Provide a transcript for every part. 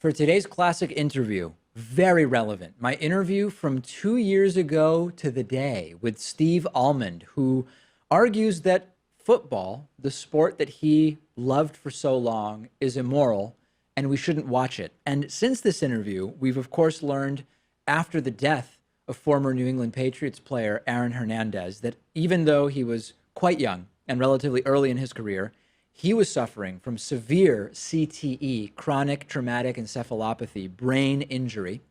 For today's classic interview, very relevant. My interview from 2 years ago to the day with Steve Almond, who argues that football, the sport that he loved for so long, is immoral and we shouldn't watch it. And since this interview, we've of course learned after the death of former New England Patriots player Aaron Hernandez that even though he was quite young and relatively early in his career, he was suffering from severe CTE, chronic traumatic encephalopathy, brain injury.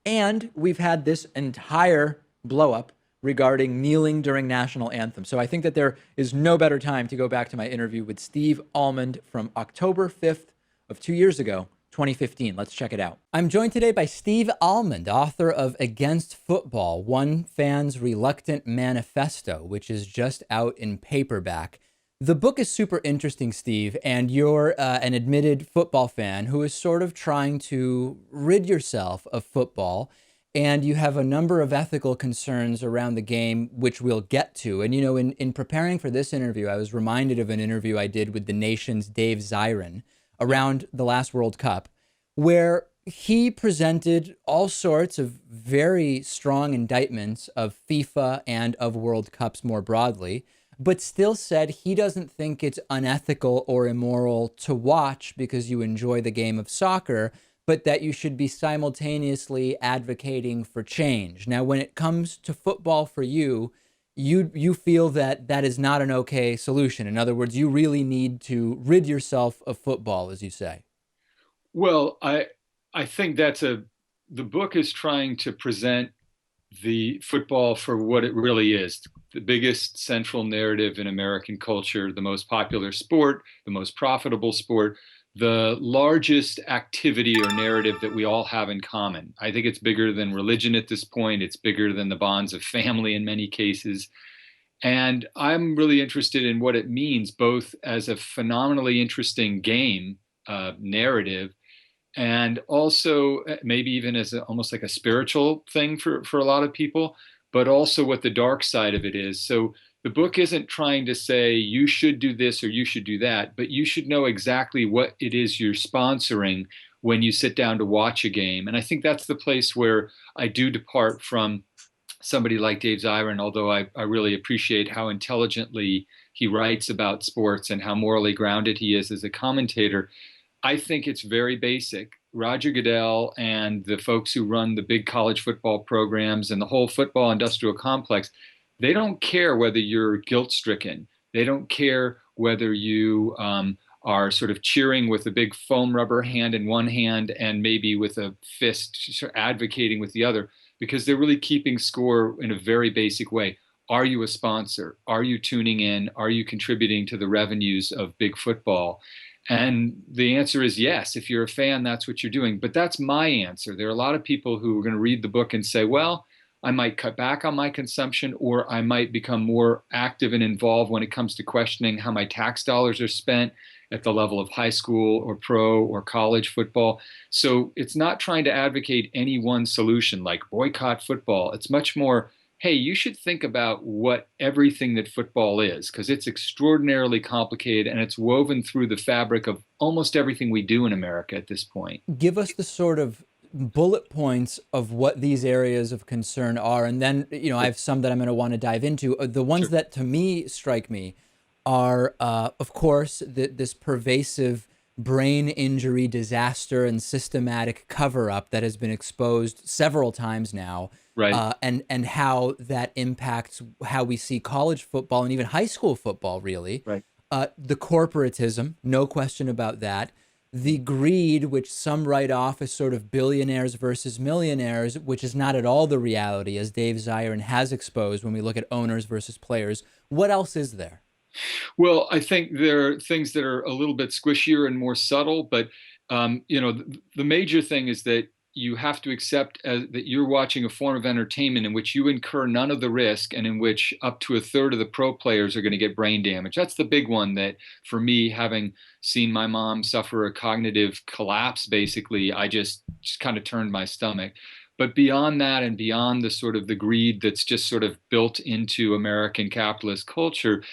And we've had this entire blow up regarding kneeling during national anthem. So I think that there is no better time to go back to my interview with Steve Almond from October 5th of 2 years ago, 2015. Let's check it out. I'm joined today by Steve Almond, author of Against Football, One Fan's Reluctant Manifesto, which is just out in paperback. The book is super interesting, Steve, and you're an admitted football fan who is sort of trying to rid yourself of football, and you have a number of ethical concerns around the game, which we'll get to. And, you know, in preparing for this interview, I was reminded of an interview I did with the Nation's Dave Zirin around the last World Cup, where he presented all sorts of very strong indictments of FIFA and of World Cups more broadly, but still said he doesn't think it's unethical or immoral to watch because you enjoy the game of soccer, but that you should be simultaneously advocating for change. Now, when it comes to football for you, you feel that that is not an okay solution. In other words, you really need to rid yourself of football, as you say. Well, I think the book is trying to present the football for what it really is, the biggest central narrative in American culture, the most popular sport, the most profitable sport, the largest activity or narrative that we all have in common. I think it's bigger than religion at this point. It's bigger than the bonds of family in many cases. And I'm really interested in what it means, both as a phenomenally interesting game narrative and also maybe even as almost like a spiritual thing for a lot of people, but also what the dark side of it is. So the book isn't trying to say you should do this or you should do that, but you should know exactly what it is you're sponsoring when you sit down to watch a game. And I think that's the place where I do depart from somebody like Dave Zirin, although I really appreciate how intelligently he writes about sports and how morally grounded he is as a commentator. I think it's very basic. Roger Goodell and the folks who run the big college football programs and the whole football industrial complex, they don't care whether you're guilt stricken. They don't care whether you are sort of cheering with a big foam rubber hand in one hand and maybe with a fist sort of advocating with the other, because they're really keeping score in a very basic way. Are you a sponsor? Are you tuning in? Are you contributing to the revenues of big football? And the answer is yes. If you're a fan, that's what you're doing. But that's my answer. There are a lot of people who are going to read the book and say, well, I might cut back on my consumption, or I might become more active and involved when it comes to questioning how my tax dollars are spent at the level of high school or pro or college football. So it's not trying to advocate any one solution like boycott football. It's much more, hey, you should think about what everything that football is, because it's extraordinarily complicated and it's woven through the fabric of almost everything we do in America at this point. Give us the sort of bullet points of what these areas of concern are. And then, you know, I have some that I'm going to want to dive into. The ones Sure. that to me strike me are, of course, this pervasive brain injury disaster and systematic cover up that has been exposed several times now. Right. And how that impacts how we see college football and even high school football, really. Right. The corporatism, no question about that. The greed, which some write off as sort of billionaires versus millionaires, which is not at all the reality, as Dave Zirin has exposed when we look at owners versus players. What else is there? Well, I think there are things that are a little bit squishier and more subtle, but the major thing is that you have to accept that you're watching a form of entertainment in which you incur none of the risk and in which up to a third of the pro players are going to get brain damage. That's the big one that, for me, having seen my mom suffer a cognitive collapse, basically, I just kind of turned my stomach. But beyond that and beyond the sort of the greed that's just sort of built into American capitalist culture,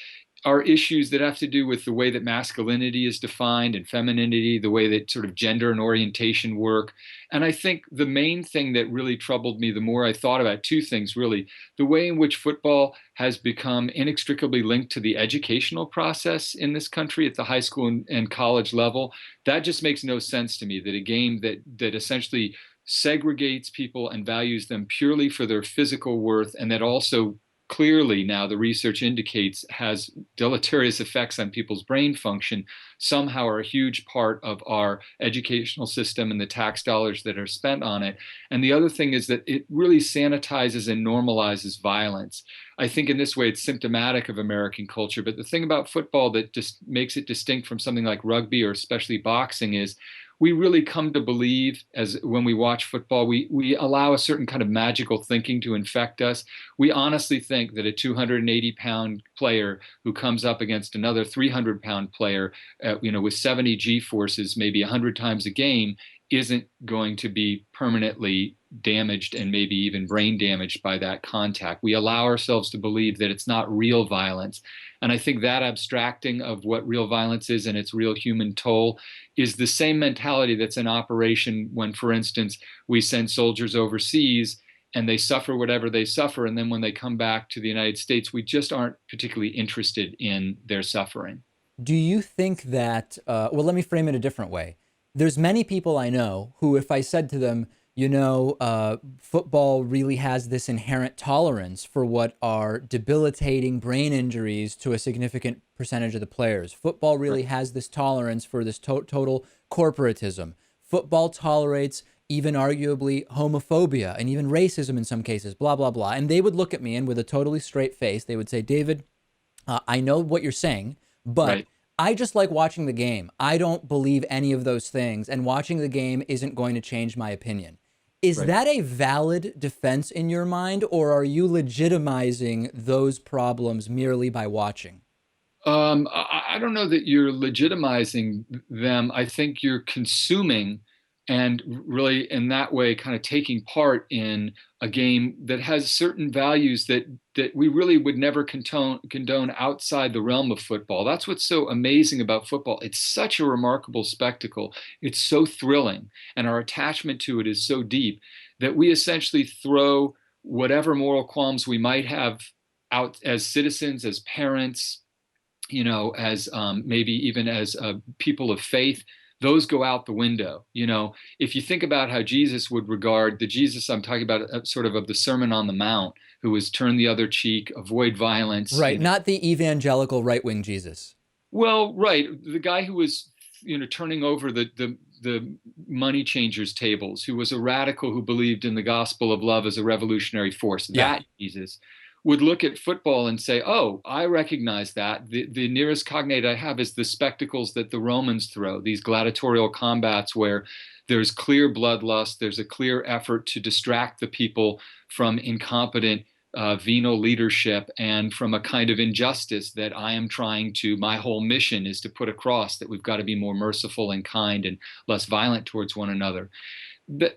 are issues that have to do with the way that masculinity is defined and femininity, the way that sort of gender and orientation work. And I think the main thing that really troubled me, the more I thought about two things really, the way in which football has become inextricably linked to the educational process in this country at the high school and college level. That just makes no sense to me, that a game that essentially segregates people and values them purely for their physical worth, and that also clearly now the research indicates has deleterious effects on people's brain function, somehow are a huge part of our educational system and the tax dollars that are spent on it. And the other thing is that it really sanitizes and normalizes violence. I think in this way it's symptomatic of American culture. But the thing about football that just makes it distinct from something like rugby or especially boxing is we really come to believe, as when we watch football, we allow a certain kind of magical thinking to infect us. We honestly think that a 280-pound player who comes up against another 300-pound player, with 70 G forces, maybe 100 times a game, isn't going to be permanently damaged and maybe even brain damaged by that contact. We allow ourselves to believe that it's not real violence. And I think that abstracting of what real violence is and its real human toll is the same mentality that's in operation when, for instance, we send soldiers overseas and they suffer whatever they suffer. And then when they come back to the United States, we just aren't particularly interested in their suffering. Do you think that, well, let me frame it a different way. There's many people I know who, if I said to them, football really has this inherent tolerance for what are debilitating brain injuries to a significant percentage of the players. Football really Right. has this tolerance for this total corporatism. Football tolerates even arguably homophobia and even racism in some cases, blah, blah, blah. And they would look at me and with a totally straight face, they would say, David, I know what you're saying, but Right. I just like watching the game. I don't believe any of those things, and watching the game isn't going to change my opinion. Is Right. that a valid defense in your mind, or are you legitimizing those problems merely by watching? I don't know that you're legitimizing them. I think you're consuming and really in that way kind of taking part in a game that has certain values that we really would never condone outside the realm of football. That's what's so amazing about football. It's such a remarkable spectacle. It's so thrilling, and our attachment to it is so deep that we essentially throw whatever moral qualms we might have out as citizens, as parents, as maybe even as people of faith, those go out the window. If you think about how Jesus would regard the Jesus I'm talking about, sort of the Sermon on the Mount, who was turn the other cheek, avoid violence. Right, not the evangelical right wing Jesus. Well, right, the guy who was, turning over the money changers' tables, who was a radical who believed in the gospel of love as a revolutionary force. Yeah. That Jesus would look at football and say, "Oh, I recognize that. The nearest cognate I have is the spectacles that the Romans throw, these gladiatorial combats where there's clear bloodlust, there's a clear effort to distract the people from incompetent venal leadership and from a kind of injustice that I am trying to, my whole mission is to put across, that we've got to be more merciful and kind and less violent towards one another." A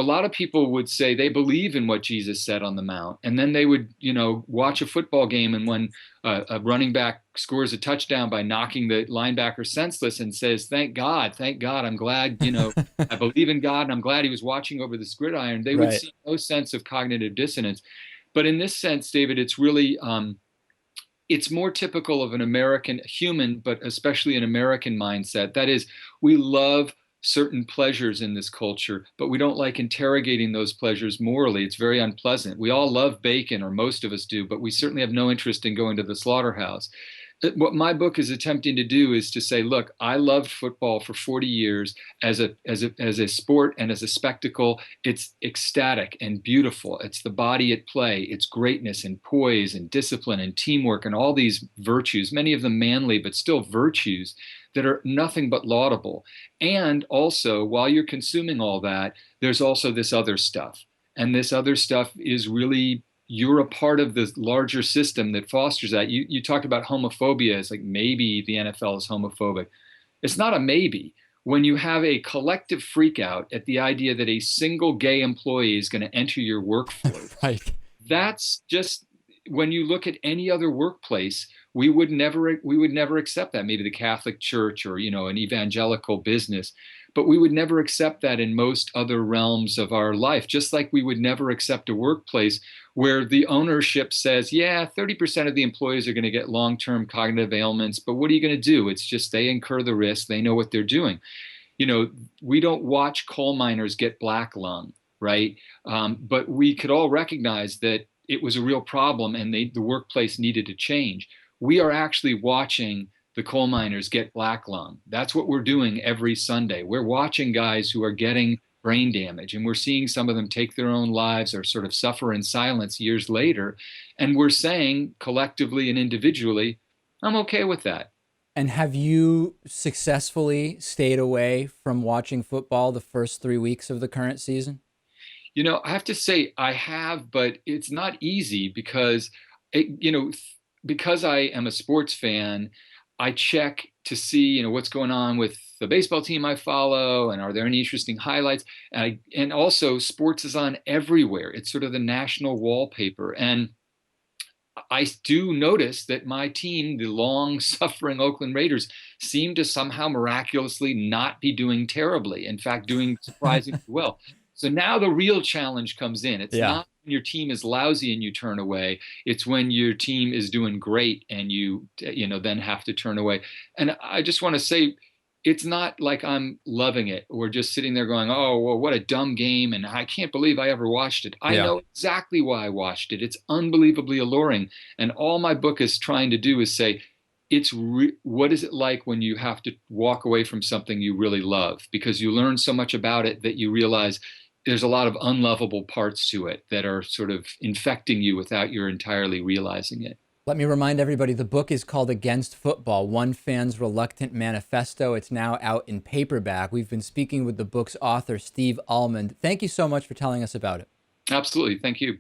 lot of people would say they believe in what Jesus said on the Mount, and then they would, watch a football game, and when a running back scores a touchdown by knocking the linebacker senseless and says, thank God, I'm glad, I believe in God, and I'm glad he was watching over this gridiron," they would Right. see no sense of cognitive dissonance. But in this sense, David, it's really it's more typical of an American human, but especially an American mindset. That is, we love certain pleasures in this culture, but we don't like interrogating those pleasures morally. It's very unpleasant. We all love bacon, or most of us do, but we certainly have no interest in going to the slaughterhouse. What my book is attempting to do is to say, look, I loved football for 40 years as a sport and as a spectacle. It's ecstatic and beautiful. It's the body at play. It's greatness and poise and discipline and teamwork and all these virtues, many of them manly, but still virtues that are nothing but laudable. And also, while you're consuming all that, there's also this other stuff. And this other stuff is really, you're a part of the larger system that fosters that. You talked about homophobia as like maybe the NFL is homophobic. It's not a maybe. When you have a collective freak out at the idea that a single gay employee is going to enter your workforce, Right. that's just when you look at any other workplace, we would never accept that. Maybe the Catholic Church or an evangelical business, but we would never accept that in most other realms of our life. Just like we would never accept a workplace where the ownership says, yeah, 30% of the employees are going to get long-term cognitive ailments, but what are you going to do? It's just they incur the risk. They know what they're doing. you know, we don't watch coal miners get black lung, right? But we could all recognize that it was a real problem and the workplace needed to change. We are actually watching the coal miners get black lung. That's what we're doing every Sunday. We're watching guys who are getting brain damage, and we're seeing some of them take their own lives or sort of suffer in silence years later. And we're saying collectively and individually, I'm okay with that. And have you successfully stayed away from watching football the first 3 weeks of the current season? I have to say I have, but it's not easy because because I am a sports fan, I check to see, what's going on with the baseball team I follow and are there any interesting highlights? And also sports is on everywhere. It's sort of the national wallpaper. And I do notice that my team, the long suffering Oakland Raiders, seem to somehow miraculously not be doing terribly. In fact, doing surprisingly well. So now the real challenge comes in. It's Yeah. not when your team is lousy and you turn away. It's when your team is doing great and you then have to turn away. And I just want to say, it's not like I'm loving it or just sitting there going, oh, well, what a dumb game. And I can't believe I ever watched it. I Yeah. know exactly why I watched it. It's unbelievably alluring. And all my book is trying to do is say, what is it like when you have to walk away from something you really love? Because you learn so much about it that you realize there's a lot of unlovable parts to it that are sort of infecting you without you entirely realizing it. Let me remind everybody the book is called Against Football, One Fan's Reluctant Manifesto. It's now out in paperback. We've been speaking with the book's author, Steve Almond. Thank you so much for telling us about it. Absolutely. Thank you.